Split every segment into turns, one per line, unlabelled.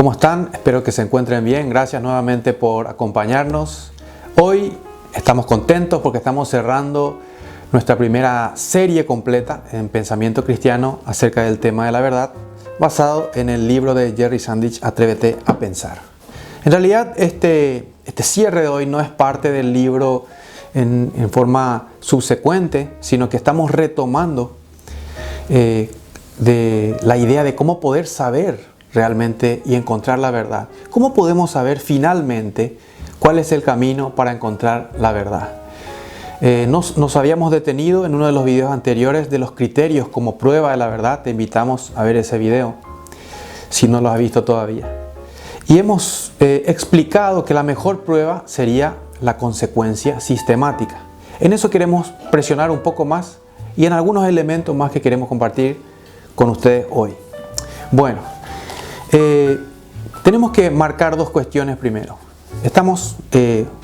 ¿Cómo están? Espero que se encuentren bien. Gracias nuevamente por acompañarnos. Hoy estamos contentos porque estamos cerrando nuestra primera serie completa en Pensamiento Cristiano acerca del tema de la verdad, basado en el libro de Jerry Sandich, Atrévete a Pensar. En realidad, este cierre de hoy no es parte del libro en forma subsecuente, sino que estamos retomando de la idea de cómo poder saber realmente y encontrar la verdad. ¿Cómo podemos saber finalmente cuál es el camino para encontrar la verdad? Nos habíamos detenido en uno de los videos anteriores de los criterios como prueba de la verdad. Te invitamos a ver ese video si no lo has visto todavía. Y hemos explicado que la mejor prueba sería la consecuencia sistemática. En eso queremos presionar un poco más y en algunos elementos más que queremos compartir con ustedes hoy. Bueno, tenemos que marcar dos cuestiones primero. Estamos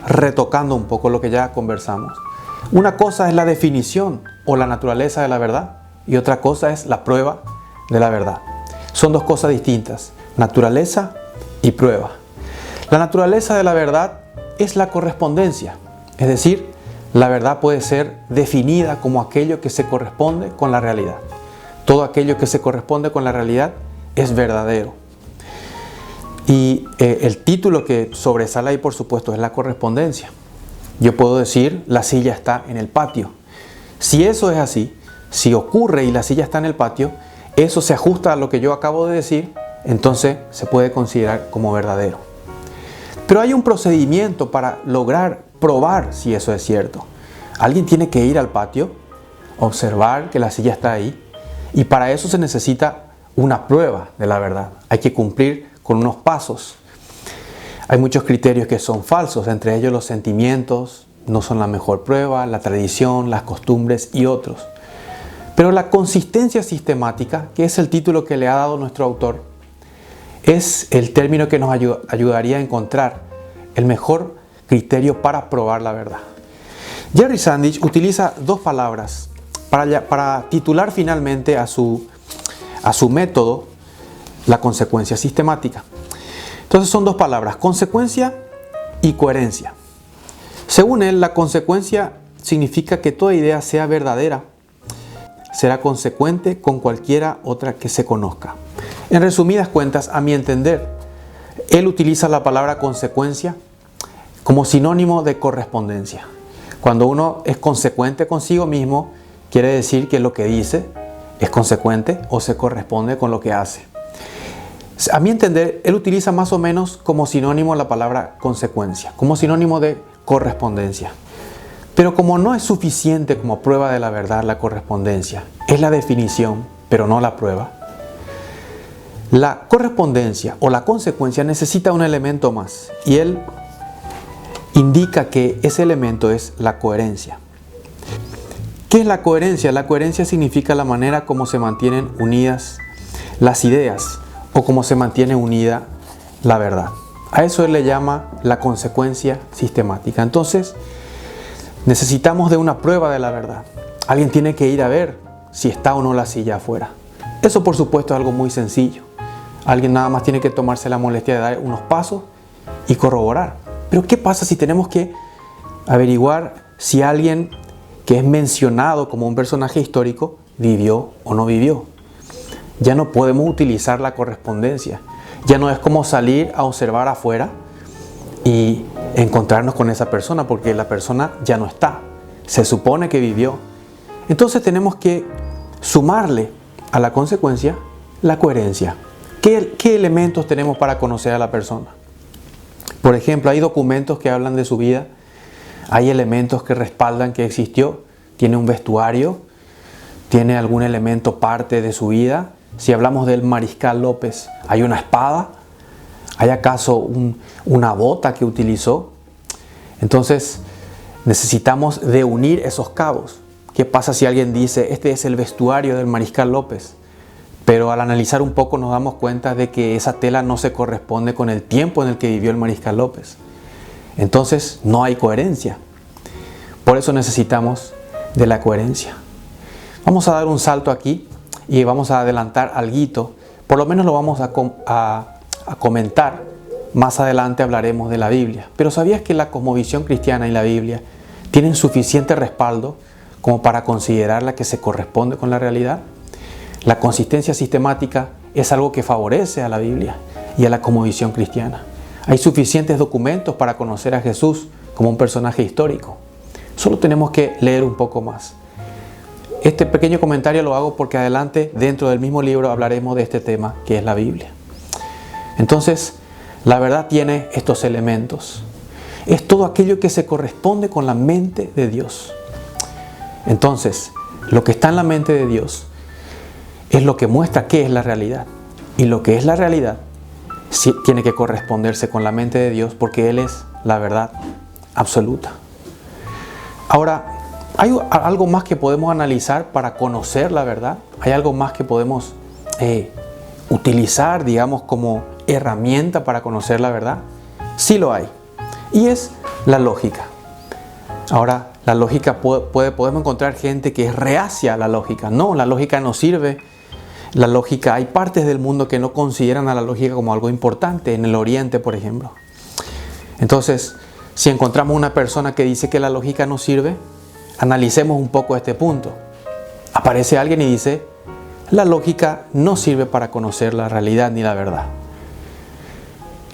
retocando un poco lo que ya conversamos. Una cosa es la definición o la naturaleza de la verdad y otra cosa es la prueba de la verdad. Son dos cosas distintas, naturaleza y prueba. La naturaleza de la verdad es la correspondencia, es decir, la verdad puede ser definida como aquello que se corresponde con la realidad. Todo aquello que se corresponde con la realidad es verdadero. Y el título que sobresale ahí, por supuesto, es la correspondencia. Yo puedo decir, la silla está en el patio. Si eso es así, si ocurre y la silla está en el patio, eso se ajusta a lo que yo acabo de decir, entonces se puede considerar como verdadero. Pero hay un procedimiento para lograr probar si eso es cierto. Alguien tiene que ir al patio, observar que la silla está ahí, y para eso se necesita una prueba de la verdad. Hay que cumplir con unos pasos. Hay muchos criterios que son falsos, entre ellos los sentimientos no son la mejor prueba, la tradición, las costumbres y otros. Pero la consistencia sistemática, que es el título que le ha dado nuestro autor, es el término que nos ayudaría a encontrar el mejor criterio para probar la verdad. Jerry Sandich utiliza dos palabras para titular finalmente a su método, la consecuencia sistemática. Entonces son dos palabras, consecuencia y coherencia. Según él, la consecuencia significa que toda idea sea verdadera, será consecuente con cualquiera otra que se conozca. En resumidas cuentas, a mi entender, él utiliza la palabra consecuencia como sinónimo de correspondencia. Cuando uno es consecuente consigo mismo, quiere decir que lo que dice es consecuente o se corresponde con lo que hace. A mi entender, él utiliza más o menos como sinónimo la palabra consecuencia, como sinónimo de correspondencia. Pero como no es suficiente como prueba de la verdad la correspondencia, es la definición, pero no la prueba, la correspondencia o la consecuencia necesita un elemento más, y él indica que ese elemento es la coherencia. ¿Qué es la coherencia? La coherencia significa la manera como se mantienen unidas las ideas o cómo se mantiene unida la verdad. A eso él le llama la consecuencia sistemática. Entonces, necesitamos de una prueba de la verdad. Alguien tiene que ir a ver si está o no la silla afuera. Eso, por supuesto, es algo muy sencillo. Alguien nada más tiene que tomarse la molestia de dar unos pasos y corroborar. Pero ¿qué pasa si tenemos que averiguar si alguien que es mencionado como un personaje histórico vivió o no vivió? Ya no podemos utilizar la correspondencia. Ya no es como salir a observar afuera y encontrarnos con esa persona, porque la persona ya no está. Se supone que vivió. Entonces tenemos que sumarle a la consecuencia la coherencia. ¿Qué elementos tenemos para conocer a la persona? Por ejemplo, hay documentos que hablan de su vida. Hay elementos que respaldan que existió. Tiene un vestuario. Tiene algún elemento parte de su vida. Si hablamos del Mariscal López, ¿hay una espada? ¿Hay acaso una bota que utilizó? Entonces, necesitamos de unir esos cabos. ¿Qué pasa si alguien dice, este es el vestuario del Mariscal López? Pero al analizar un poco nos damos cuenta de que esa tela no se corresponde con el tiempo en el que vivió el Mariscal López. Entonces, no hay coherencia. Por eso necesitamos de la coherencia. Vamos a dar un salto aquí y vamos a adelantar alguito. Por lo menos lo vamos a a comentar. Más adelante hablaremos de la Biblia. Pero ¿sabías que la cosmovisión cristiana y la Biblia tienen suficiente respaldo como para considerarla que se corresponde con la realidad? La consistencia sistemática es algo que favorece a la Biblia y a la cosmovisión cristiana. Hay suficientes documentos para conocer a Jesús como un personaje histórico. Solo tenemos que leer un poco más. Este pequeño comentario lo hago porque adelante, dentro del mismo libro, hablaremos de este tema que es la Biblia. Entonces, la verdad tiene estos elementos. Es todo aquello que se corresponde con la mente de Dios. Entonces, lo que está en la mente de Dios es lo que muestra qué es la realidad. Y lo que es la realidad sí tiene que corresponderse con la mente de Dios porque Él es la verdad absoluta. Ahora, ¿hay algo más que podemos analizar para conocer la verdad? ¿Hay algo más que podemos utilizar, digamos, como herramienta para conocer la verdad? Sí lo hay. Y es la lógica. Ahora, la lógica podemos encontrar gente que es reacia a la lógica. No, la lógica no sirve. La lógica, hay partes del mundo que no consideran a la lógica como algo importante, en el Oriente, por ejemplo. Entonces, si encontramos una persona que dice que la lógica no sirve, analicemos un poco este punto. Aparece alguien y dice, la lógica no sirve para conocer la realidad ni la verdad.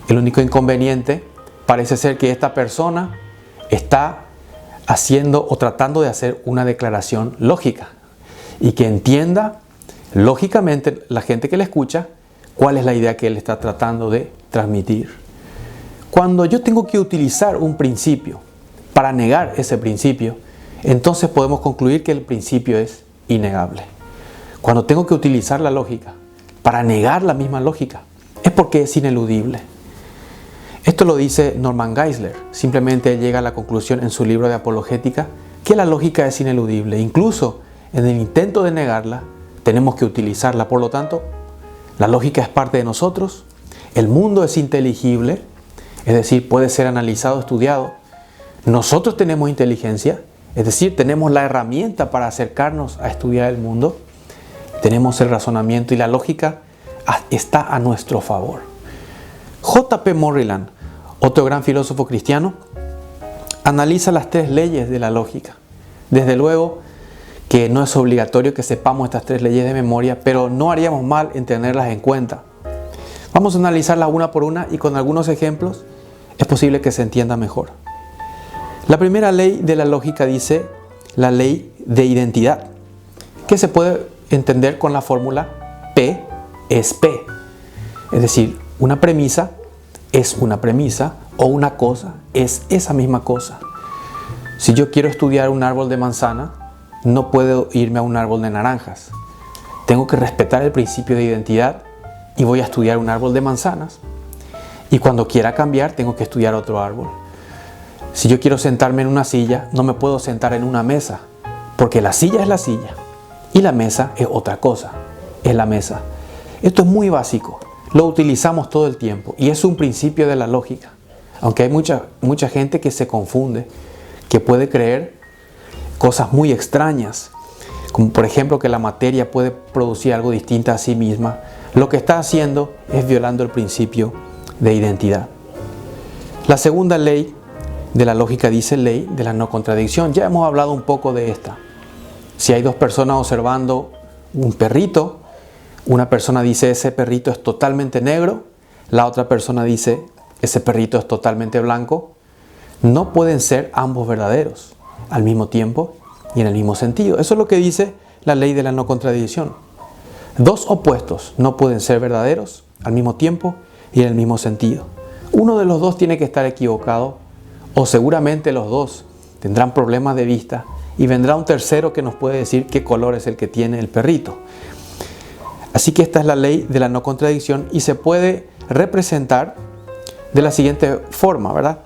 El único inconveniente parece ser que esta persona está haciendo o tratando de hacer una declaración lógica y que entienda lógicamente la gente que le escucha cuál es la idea que él está tratando de transmitir. Cuando yo tengo que utilizar un principio para negar ese principio, entonces podemos concluir que el principio es innegable. Cuando tengo que utilizar la lógica para negar la misma lógica, es porque es ineludible. Esto lo dice Norman Geisler. Simplemente llega a la conclusión en su libro de apologética que la lógica es ineludible. Incluso en el intento de negarla, tenemos que utilizarla. Por lo tanto, la lógica es parte de nosotros. El mundo es inteligible, es decir, puede ser analizado, estudiado. Nosotros tenemos inteligencia, es decir, tenemos la herramienta para acercarnos a estudiar el mundo. Tenemos el razonamiento y la lógica está a nuestro favor. J.P. Morrilland, otro gran filósofo cristiano, analiza las 3 leyes de la lógica. Desde luego que no es obligatorio que sepamos estas 3 leyes de memoria, pero no haríamos mal en tenerlas en cuenta. Vamos a analizarlas una por una y con algunos ejemplos es posible que se entienda mejor. La primera ley de la lógica dice la ley de identidad, que se puede entender con la fórmula P es P. Es decir, una premisa es una premisa o una cosa es esa misma cosa. Si yo quiero estudiar un árbol de manzana, no puedo irme a un árbol de naranjas. Tengo que respetar el principio de identidad y voy a estudiar un árbol de manzanas. Y cuando quiera cambiar, tengo que estudiar otro árbol. Si yo quiero sentarme en una silla, no me puedo sentar en una mesa, porque la silla es la silla y la mesa es otra cosa, es la mesa. Esto es muy básico, lo utilizamos todo el tiempo y es un principio de la lógica. Aunque hay mucha gente que se confunde, que puede creer cosas muy extrañas, como por ejemplo que la materia puede producir algo distinto a sí misma, lo que está haciendo es violando el principio de identidad. La segunda ley de la lógica dice ley de la no contradicción. Ya hemos hablado un poco de esta. Si hay 2 personas observando un perrito, una persona dice ese perrito es totalmente negro, la otra persona dice ese perrito es totalmente blanco, no pueden ser ambos verdaderos al mismo tiempo y en el mismo sentido. Eso es lo que dice la ley de la no contradicción. 2 opuestos no pueden ser verdaderos al mismo tiempo y en el mismo sentido. Uno de los 2 tiene que estar equivocado o seguramente los 2 tendrán problemas de vista y vendrá un tercero que nos puede decir qué color es el que tiene el perrito. Así que esta es la ley de la no contradicción y se puede representar de la siguiente forma, ¿verdad?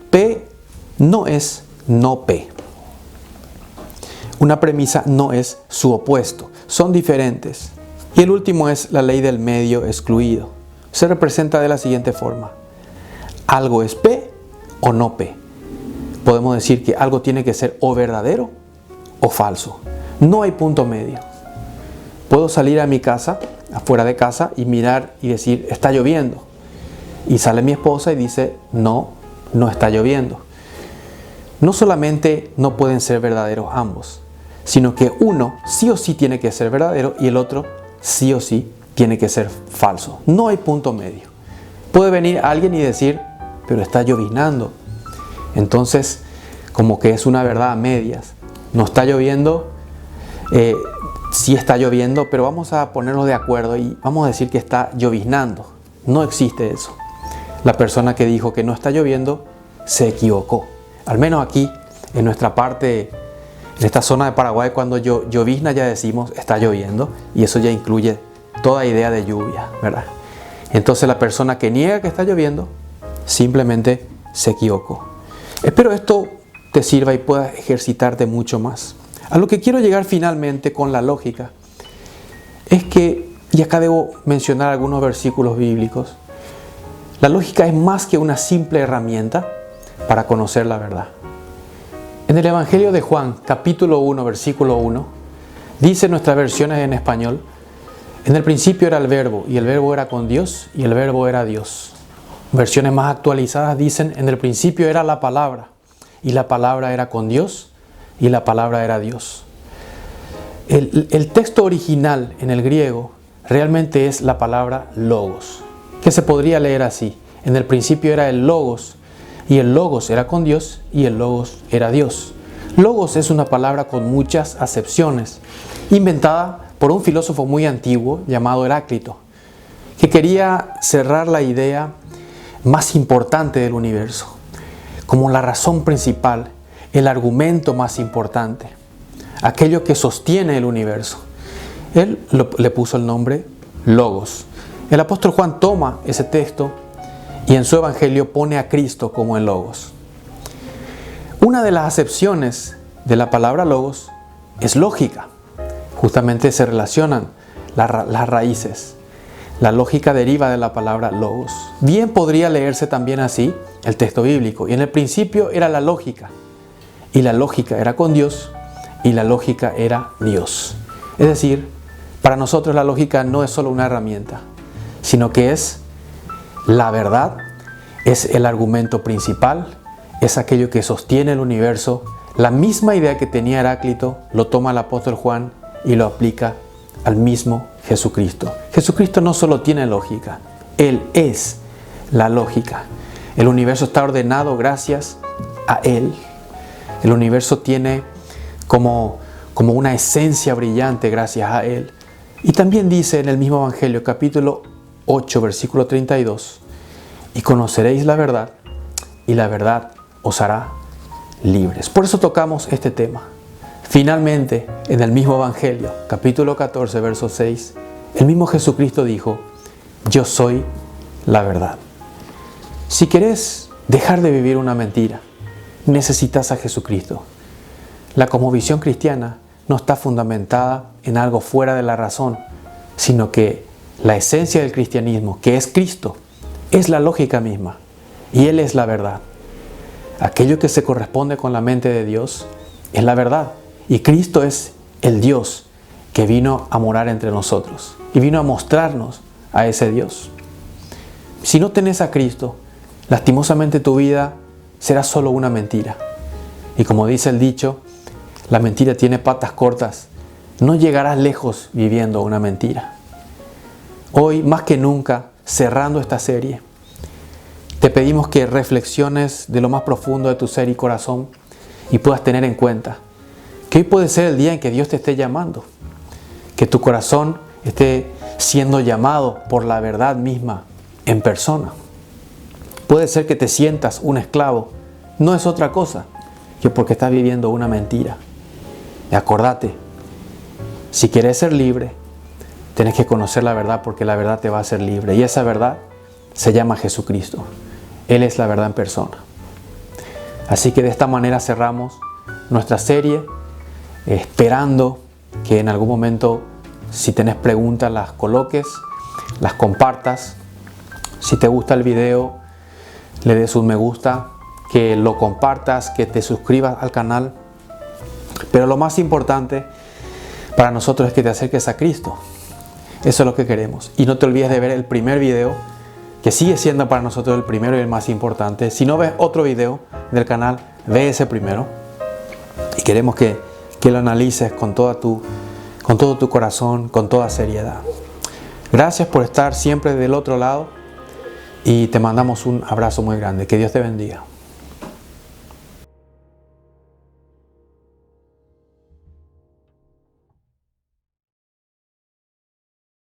P no es no P. Una premisa no es su opuesto, son diferentes. Y el último es la ley del medio excluido. Se representa de la siguiente forma. Algo es P o no P. Podemos decir que algo tiene que ser o verdadero o falso. No hay punto medio. Puedo salir a mi casa, afuera de casa, y mirar y decir, está lloviendo. Y sale mi esposa y dice, no está lloviendo. No solamente no pueden ser verdaderos ambos, sino que uno sí o sí tiene que ser verdadero y el otro sí o sí tiene que ser falso. No hay punto medio. Puede venir alguien y decir, pero está lloviznando. Entonces, como que es una verdad a medias. No está lloviendo, sí está lloviendo, pero vamos a ponernos de acuerdo y vamos a decir que está lloviznando. No existe eso. La persona que dijo que no está lloviendo se equivocó. Al menos aquí, en nuestra parte, en esta zona de Paraguay, cuando llovizna ya decimos está lloviendo, y eso ya incluye toda idea de lluvia, ¿verdad? Entonces la persona que niega que está lloviendo simplemente se equivocó. Espero esto te sirva y puedas ejercitarte mucho más. A lo que quiero llegar finalmente con la lógica es que, y acá debo mencionar algunos versículos bíblicos, la lógica es más que una simple herramienta para conocer la verdad. En el Evangelio de Juan, capítulo 1, versículo 1, dice en nuestras versiones en español, en el principio era el verbo, y el verbo era con Dios, y el verbo era Dios. Versiones más actualizadas dicen, en el principio era la palabra, y la palabra era con Dios, y la palabra era Dios. El texto original en el griego realmente es la palabra logos, que se podría leer así. En el principio era el logos, y el logos era con Dios, y el logos era Dios. Logos es una palabra con muchas acepciones, inventada por un filósofo muy antiguo llamado Heráclito, que quería cerrar la idea más importante del universo, como la razón principal, el argumento más importante, aquello que sostiene el universo. Él le puso el nombre Logos. El apóstol Juan toma ese texto y en su evangelio pone a Cristo como el Logos. Una de las acepciones de la palabra Logos es lógica. Justamente se relacionan las raíces. La lógica deriva de la palabra Logos. Bien podría leerse también así el texto bíblico. Y en el principio era la lógica. Y la lógica era con Dios. Y la lógica era Dios. Es decir, para nosotros la lógica no es solo una herramienta, sino que es la verdad, es el argumento principal, es aquello que sostiene el universo. La misma idea que tenía Heráclito lo toma el apóstol Juan y lo aplica al mismo Jesucristo. Jesucristo no solo tiene lógica, Él es la lógica. El universo está ordenado gracias a Él. El universo tiene como una esencia brillante gracias a Él. Y también dice en el mismo Evangelio, capítulo 8, versículo 32, y conoceréis la verdad, y la verdad os hará libres. Por eso tocamos este tema. Finalmente, en el mismo Evangelio, capítulo 14, verso 6, el mismo Jesucristo dijo, yo soy la verdad. Si querés dejar de vivir una mentira, necesitas a Jesucristo. La cosmovisión cristiana no está fundamentada en algo fuera de la razón, sino que la esencia del cristianismo, que es Cristo, es la lógica misma, y Él es la verdad. Aquello que se corresponde con la mente de Dios es la verdad, y Cristo es el Dios que vino a morar entre nosotros, y vino a mostrarnos a ese Dios. Si no tenés a Cristo, lastimosamente tu vida será solo una mentira. Y como dice el dicho, la mentira tiene patas cortas. No llegarás lejos viviendo una mentira. Hoy, más que nunca, cerrando esta serie, te pedimos que reflexiones de lo más profundo de tu ser y corazón y puedas tener en cuenta que hoy puede ser el día en que Dios te esté llamando, que tu corazón esté siendo llamado por la verdad misma en persona. Puede ser que te sientas un esclavo, no es otra cosa que porque estás viviendo una mentira. Y acordate, si quieres ser libre, tienes que conocer la verdad porque la verdad te va a hacer libre. Y esa verdad se llama Jesucristo. Él es la verdad en persona. Así que de esta manera cerramos nuestra serie, esperando que en algún momento, si tenés preguntas, las coloques, las compartas. Si te gusta el video, le des un me gusta, que lo compartas, que te suscribas al canal. Pero lo más importante para nosotros es que te acerques a Cristo. Eso es lo que queremos. Y no te olvides de ver el primer video que sigue siendo para nosotros el primero y el más importante. Si no ves otro video del canal, ve ese primero. Y queremos que lo analices con todo tu corazón, con toda seriedad. Gracias por estar siempre del otro lado y te mandamos un abrazo muy grande. Que Dios te bendiga.